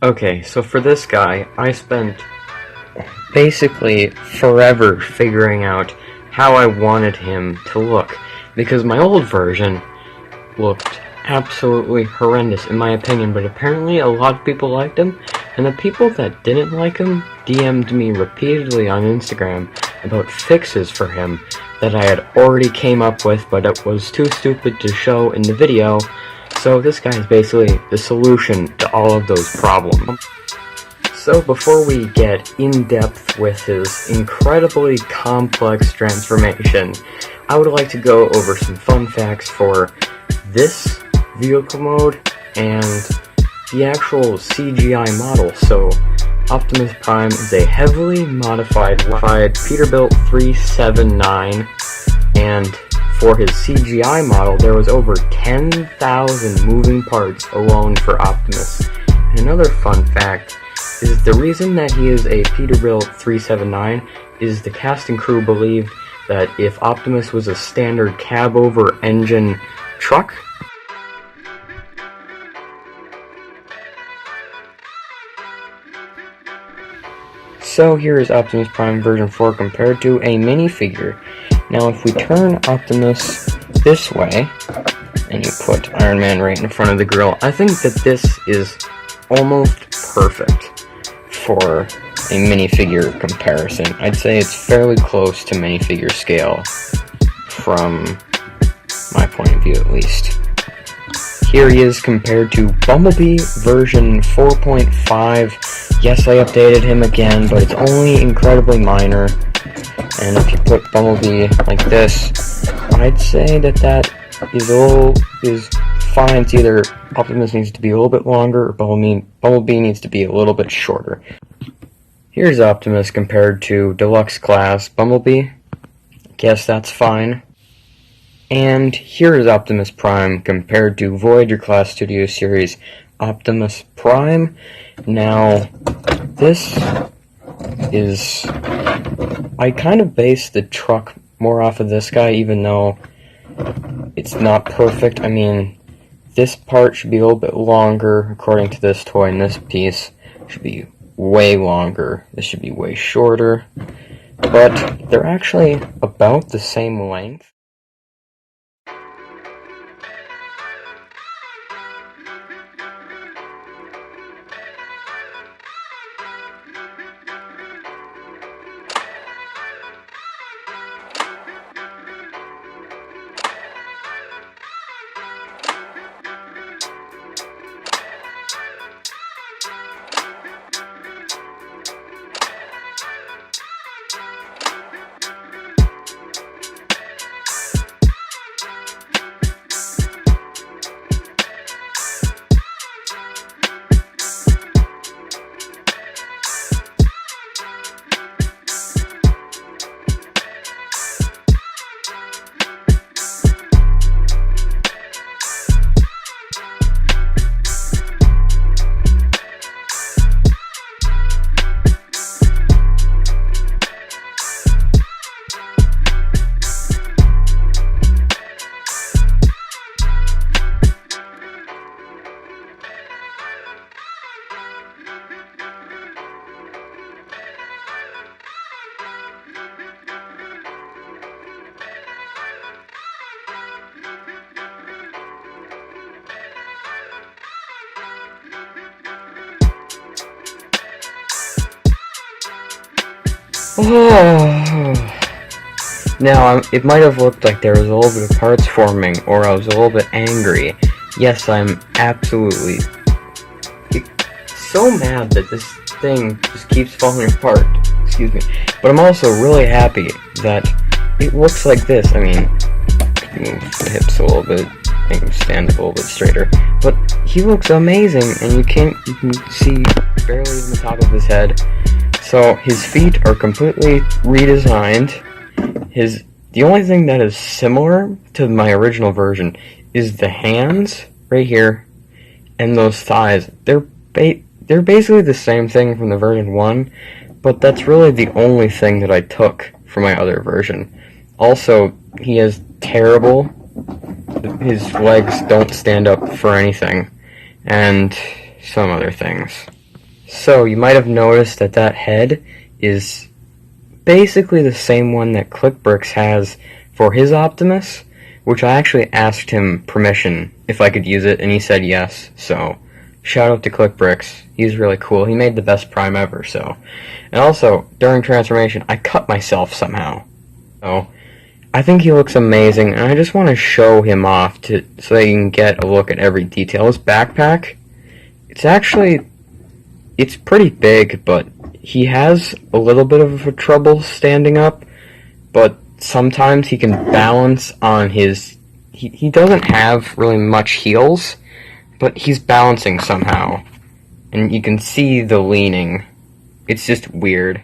Okay, so for this guy, I spent basically forever figuring out how I wanted him to look, because my old version looked absolutely horrendous in my opinion, but apparently a lot of people liked him, and the people that didn't like him DM'd me repeatedly on Instagram about fixes for him that I had already came up with, but it was too stupid to show in the video. So this guy is basically the solution to all of those problems. So before we get in depth with his incredibly complex transformation, I would like to go over some fun facts for this vehicle mode and the actual CGI model. So Optimus Prime is a heavily modified Peterbilt 379, and for his CGI model, there was over 10,000 moving parts alone for Optimus. And another fun fact is the reason that he is a Peterbilt 379 is the cast and crew believed that if Optimus was a standard cab-over-engine truck, so here is Optimus Prime version 4 compared to a minifigure. Now if we turn Optimus this way, and you put Iron Man right in front of the grill, I think that this is almost perfect for a minifigure comparison. I'd say it's fairly close to minifigure scale, from my point of view at least. Here he is compared to Bumblebee version 4.5. Yes, I updated him again, but it's only incredibly minor. And if you put Bumblebee like this, I'd say that is fine. It's either Optimus needs to be a little bit longer, or Bumblebee needs to be a little bit shorter. Here's Optimus compared to Deluxe Class Bumblebee. Guess that's fine. And here is Optimus Prime compared to Voyager Class Studio Series Optimus Prime. Now, this is... I kind of base the truck more off of this guy, even though it's not perfect. I mean, this part should be a little bit longer, according to this toy, and this piece should be way longer. This should be way shorter. But they're actually about the same length. Now, it might have looked like there was a little bit of parts forming, or I was a little bit angry. Yes, I'm absolutely so mad that this thing just keeps falling apart. Excuse me. But I'm also really happy that it looks like this. I mean, move the hips a little bit, make him stand a little bit straighter. But he looks amazing, and you can see barely even the top of his head. So his feet are completely redesigned. The only thing that is similar to my original version is the hands right here and those thighs. They're basically the same thing from the version 1, but that's really the only thing that I took from my other version. Also, he has terrible, his legs don't stand up for anything, and some other things. So, you might have noticed that that head is basically the same one that ClickBricks has for his Optimus, which I actually asked him permission if I could use it, and he said yes, so shout out to ClickBricks. He's really cool. He made the best Prime ever, so. And also, during transformation, I cut myself somehow. So, I think he looks amazing, and I just want to show him off so that you can get a look at every detail. His backpack, it's pretty big, but he has a little bit of trouble standing up, but sometimes he can balance on his... He doesn't have really much heels, but he's balancing somehow. And you can see the leaning. It's just weird.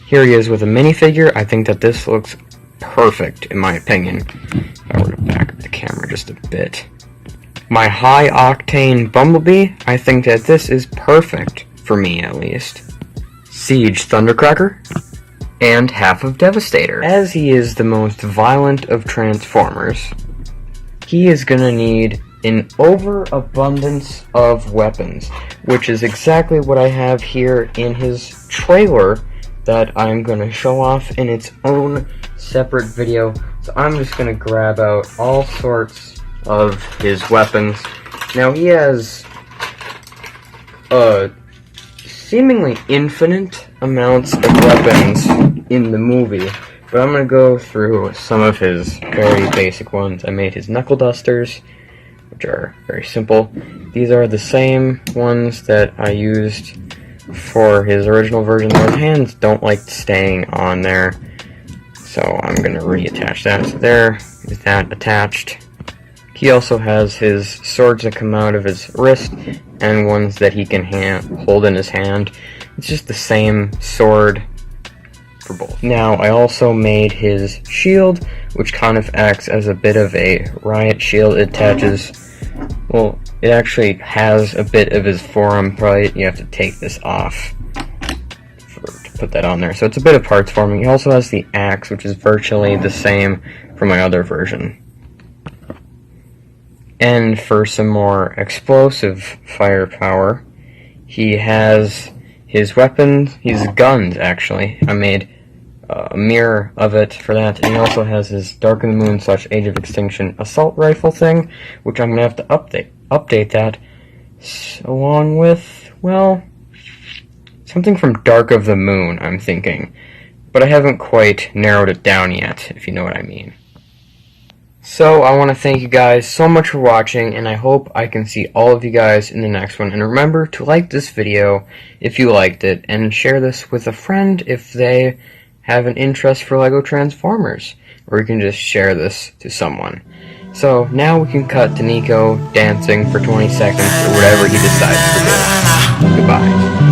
Here he is with a minifigure. I think that this looks perfect, in my opinion. If I were to back up the camera just a bit. My high-octane Bumblebee, I think that this is perfect, for me at least. Siege Thundercracker, and half of Devastator. As he is the most violent of Transformers, he is gonna need an overabundance of weapons, which is exactly what I have here in his trailer that I'm going to show off in its own separate video. So I'm just going to grab out all sorts of his weapons. Now he has seemingly infinite amounts of weapons in the movie, but I'm going to go through some of his very basic ones. I made his knuckle dusters, which are very simple. These are the same ones that I used for his original version. Those hands don't like staying on there, so I'm going to reattach that. So there is that attached. He also has his swords that come out of his wrist and ones that he can hold in his hand. It's just the same sword for both. Now I also made his shield, which kind of acts as a bit of a riot shield. It attaches, well, it actually has a bit of his forearm. Probably you have to take this off to put that on there. So it's a bit of parts forming. He also has the axe, which is virtually the same from my other version. And for some more explosive firepower, he has his weapons, his guns actually. I made a mirror of it for that, and he also has his Dark of the Moon / Age of Extinction assault rifle thing, which I'm gonna have to update that, along with, well, something from Dark of the Moon, I'm thinking, but I haven't quite narrowed it down yet, if you know what I mean. So I want to thank you guys so much for watching, and I hope I can see all of you guys in the next one. And remember to like this video if you liked it, and share this with a friend if they have an interest for LEGO Transformers, or you can just share this to someone. So now we can cut to Nico dancing for 20 seconds or whatever he decides to do. Goodbye.